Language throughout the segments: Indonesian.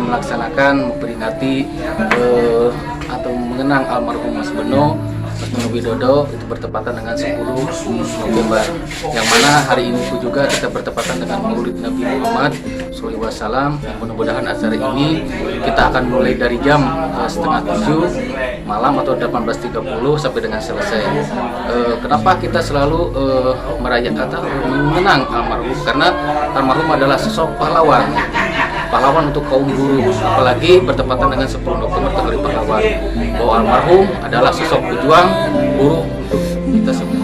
melaksanakan memperingati atau mengenang almarhum Mas Beno Widodo itu bertepatan dengan 10 November, yang mana hari ini pun juga kita bertepatan dengan Maulid Nabi Muhammad SAW. Mudah-mudahan acara ini kita akan mulai dari jam setengah 7 malam atau 18.30 sampai dengan selesai. Kenapa kita selalu merayakan atau mengenang almarhum? Karena almarhum adalah sosok pahlawan untuk kaum buruh, apalagi bertepatan dengan 10 November Hari Pahlawan, bahwa almarhum adalah sosok pejuang buruh untuk kita semua.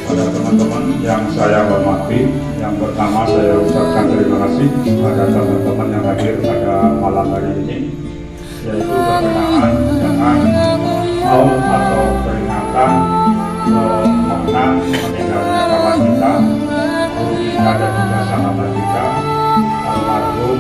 Pada teman-teman yang saya hormati, yang pertama saya ucapkan terima kasih pada teman-teman yang hadir pada malam hari ini, yaitu berkenaan dengan maut atau peringatan mengenang meninggalnya kawan kita, guru kita dan juga sahabat kita, almarhum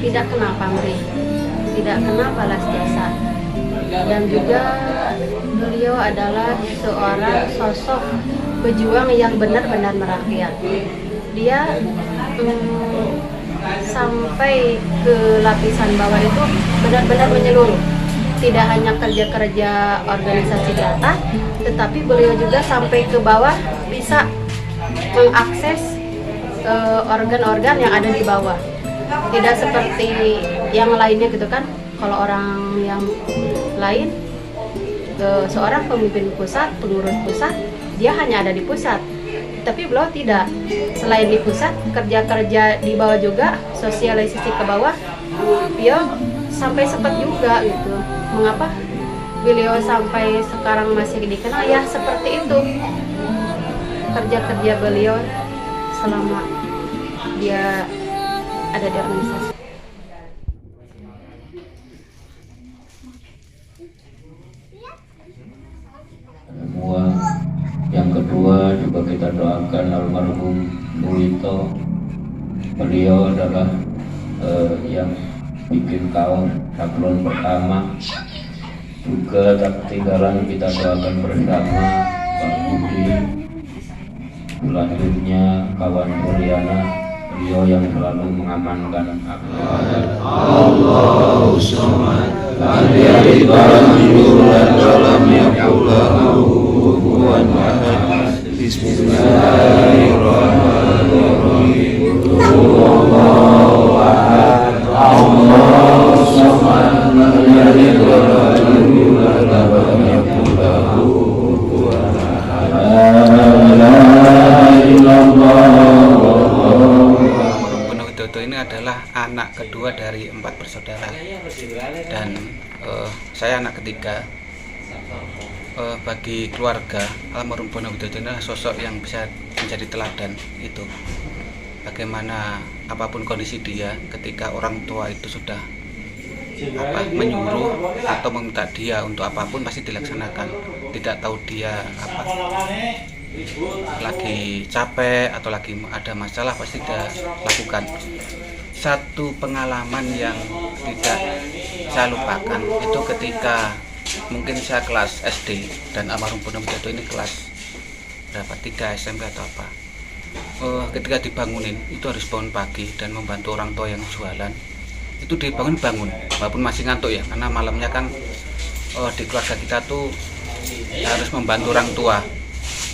tidak kenal pamrih, tidak kenal balas jasa, dan juga beliau adalah seorang sosok pejuang yang benar-benar merakyat. Dia sampai ke lapisan bawah itu benar-benar menyeluruh, tidak hanya kerja-kerja organisasi data, tetapi beliau juga sampai ke bawah bisa mengakses organ-organ yang ada di bawah. Tidak seperti yang lainnya gitu kan. Kalau orang yang lain, seorang pemimpin pusat, pengurus pusat, dia hanya ada di pusat. Tapi beliau tidak. Selain di pusat, kerja-kerja di bawah juga, sosialisasi ke bawah, dia sampai sempat juga gitu. Mengapa beliau sampai sekarang masih dikenal? Ya seperti itu. Kerja-kerja beliau selama dia ada di organisasi. Semua. Yang kedua juga kita doakan almarhum Wito. Beliau adalah yang bikin kaum saklon pertama. Juga tak ketinggalan kita doakan bersama Pak Budi, selanjutnya kawan Juliana, beliau yang selalu mengamankan Allahu Samad, Alladzi lam yulad wa lam yakul lahu kufuwan ahad. Bismillahirrahmanirrahim. Allahu ahad, Allahu Samad, Alladzi lam yulad wa lam yakul lahu kufuwan ahad. La ilaha Ini adalah anak kedua dari 4 bersaudara, dan saya anak ketiga. Bagi keluarga, almarhum Beno Widodo adalah sosok yang bisa menjadi teladan. Itu bagaimana apapun kondisi dia, ketika orang tua itu sudah menyuruh atau meminta dia untuk apapun pasti dilaksanakan. Tidak tahu dia lagi capek atau lagi ada masalah, pasti dia lakukan. Satu pengalaman yang tidak saya lupakan itu ketika mungkin saya kelas SD dan almarhum Beno Widodo ini kelas berapa, 3 SMP atau apa. Ketika dibangunin itu harus bangun pagi dan membantu orang tua yang jualan. Itu bangun walaupun masih ngantuk ya, karena malamnya kan di keluarga kita tuh harus membantu orang tua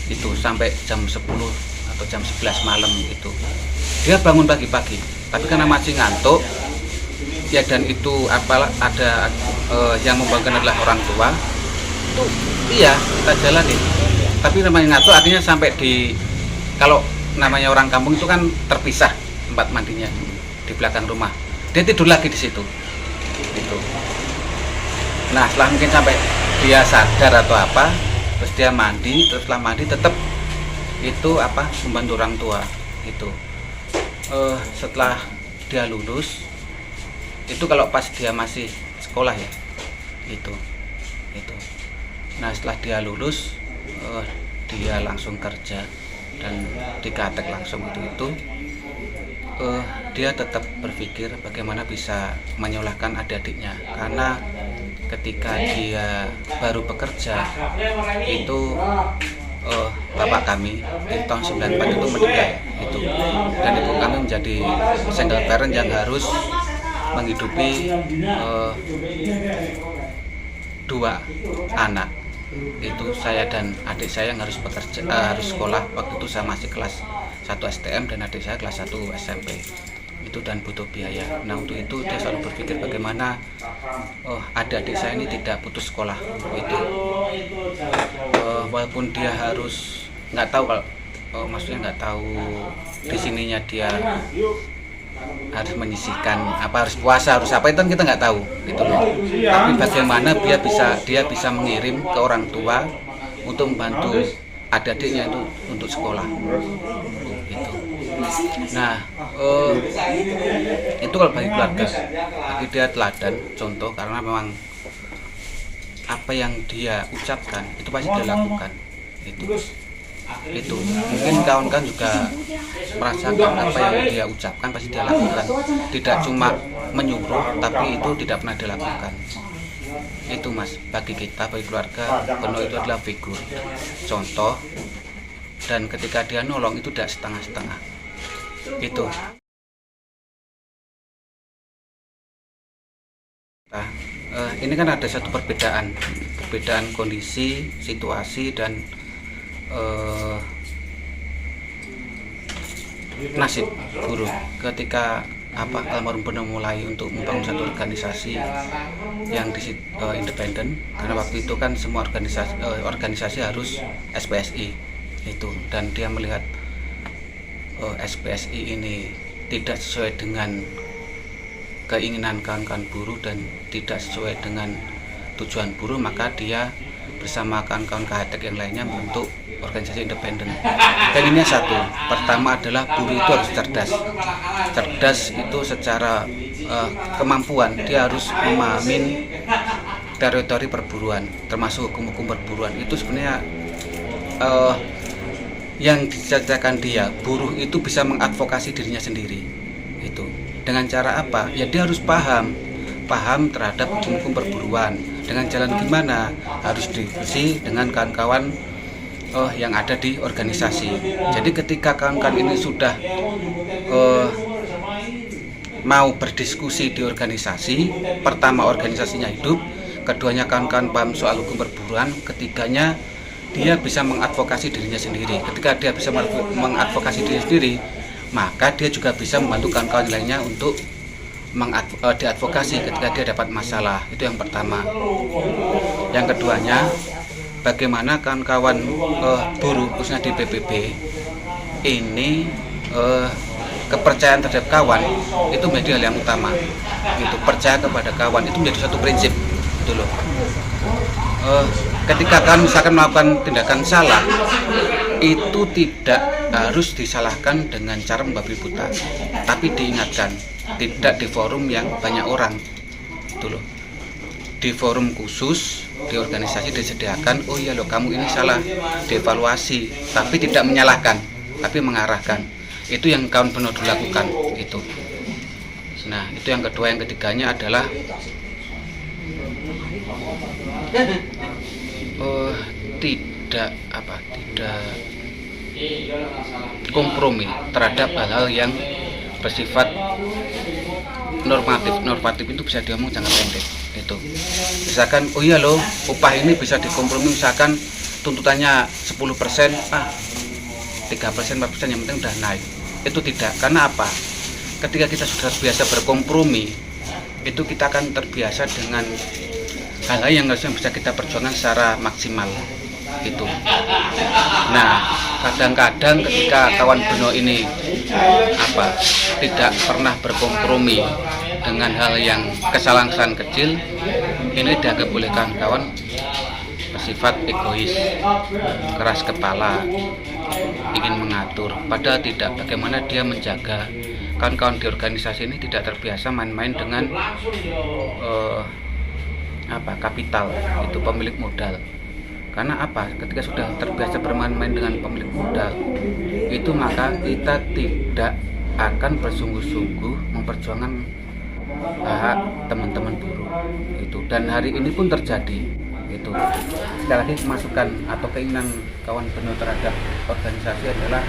itu sampai jam 10 atau jam 11 malam itu. Dia bangun pagi-pagi, tapi karena masih ngantuk ya, dan itu ada yang membangun adalah orang tua, itu iya kita jalanin. Tapi namanya ngantuk artinya sampai kalau namanya orang kampung itu kan terpisah tempat mandinya di belakang rumah, dia tidur lagi di situ gitu. Nah setelah mungkin sampai dia sadar atau apa, terus dia mandi, terus setelah mandi tetap itu membantu orang tua itu. Setelah dia lulus itu, kalau pas dia masih sekolah ya itu. Nah setelah dia lulus dia langsung kerja dan dikatek langsung itu dia tetap berpikir bagaimana bisa menyalahkan adik-adiknya, karena ketika dia baru bekerja itu bapak kami di tahun 94 itu meninggal itu, dan ibu kami menjadi single parent yang harus menghidupi 2 anak. Itu saya dan adik saya yang harus bekerja, harus sekolah. Waktu itu saya masih kelas 1 STM dan adik saya kelas 1 SMP itu, dan butuh biaya. Nah untuk itu dia selalu berpikir bagaimana adik-adik saya ini tidak putus sekolah itu, walaupun dia harus nggak tahu kalau maksudnya nggak tahu di sininya dia harus menyisihkan apa, harus puasa, harus apa, itu kan kita nggak tahu gitu loh. Tapi bagaimana dia bisa mengirim ke orang tua untuk membantu adik-adiknya itu untuk sekolah gitu. Nah itu kalau bagi keluarga, bagi dia teladan contoh, karena memang apa yang dia ucapkan itu pasti dia lakukan itu mungkin kawan-kawan juga merasakan apa yang dia ucapkan pasti dia lakukan, tidak cuma menyuruh tapi itu tidak pernah dilakukan. Itu Mas, bagi kita, bagi keluarga, Beno itu adalah figur contoh, dan ketika dia nolong itu tidak setengah-setengah itu. Nah, ini kan ada satu perbedaan kondisi, situasi, dan nasib guru ketika almarhum Beno mulai untuk membangun satu organisasi yang independen, karena waktu itu kan semua organisasi harus SPSI itu, dan dia melihat SPSI ini tidak sesuai dengan keinginan kawan-kawan buruh dan tidak sesuai dengan tujuan buruh, maka dia bersama kawan-kawan KHTEK yang lainnya membentuk organisasi independen. Pengennya satu, pertama adalah buruh itu harus cerdas itu secara kemampuan, dia harus memahami teritori perburuan, termasuk hukum-hukum perburuan. Itu sebenarnya yang diceritakan dia, buruh itu bisa mengadvokasi dirinya sendiri. Itu dengan cara apa? Ya dia harus paham terhadap hukum perburuan. Dengan jalan gimana? Harus diskusi dengan kawan-kawan yang ada di organisasi. Jadi ketika kawan-kawan ini sudah mau berdiskusi di organisasi, pertama organisasinya hidup, keduanya kawan-kawan paham soal hukum perburuan, ketiganya dia bisa mengadvokasi dirinya sendiri. Ketika dia bisa mengadvokasi dirinya sendiri, maka dia juga bisa membantu kawan-kawan lainnya untuk diadvokasi ketika dia dapat masalah. Itu yang pertama. Yang keduanya, bagaimana kawan-kawan buruh khususnya di PBB ini kepercayaan terhadap kawan itu menjadi hal yang utama. Itu percaya kepada kawan itu menjadi satu prinsip, gitu loh. Ketika kawan misalkan melakukan tindakan salah, itu tidak harus disalahkan dengan cara membabi buta, tapi diingatkan, tidak di forum yang banyak orang, gitu loh. Di forum khusus di organisasi disediakan, oh iya loh kamu ini salah, dievaluasi, tapi tidak menyalahkan, tapi mengarahkan. Itu yang kawan Beno lakukan itu. Nah itu yang kedua. Yang ketiganya adalah tidak kompromi terhadap hal-hal yang bersifat normatif itu bisa diomong jangka pendek. Itu misalkan, oh iya loh upah ini bisa dikompromi, misalkan tuntutannya 10%, 3%, 4%, yang penting udah naik. Itu tidak, karena apa? Ketika kita sudah biasa berkompromi, itu kita akan terbiasa dengan hal-hal yang harusnya bisa kita perjuangkan secara maksimal itu. Nah kadang-kadang ketika kawan Beno ini tidak pernah berkompromi dengan hal yang kesalahan kecil, ini dianggap oleh kawan-kawan bersifat egois, keras kepala, ingin mengatur, padahal tidak. Bagaimana dia menjaga kawan-kawan di organisasi ini tidak terbiasa main-main dengan kapital, itu pemilik modal. Karena apa? Ketika sudah terbiasa bermain-main dengan pemilik modal, itu maka kita tidak akan bersungguh-sungguh memperjuangkan hak teman-teman buruh itu. Dan hari ini pun terjadi itu. Sekali lagi, masukan atau keinginan kawan Beno terhadap organisasi adalah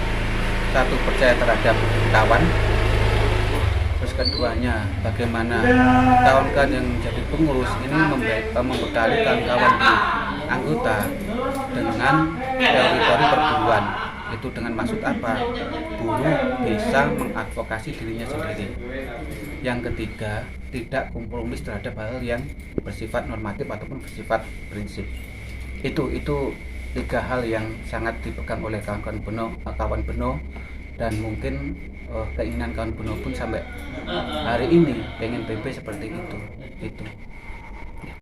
satu, percaya terhadap kawan. Terus keduanya, bagaimana kawan-kawan yang menjadi pengurus ini membekali kawan-kawan di anggota dengan teori-teori perburuan. Itu dengan maksud apa? Buruh bisa mengadvokasi dirinya sendiri. Yang ketiga, tidak kompromis terhadap hal yang bersifat normatif ataupun bersifat prinsip. Itu 3 hal yang sangat dipegang oleh kawan Beno, dan mungkin keinginan kawan Beno pun sampai hari ini pengen PP seperti itu.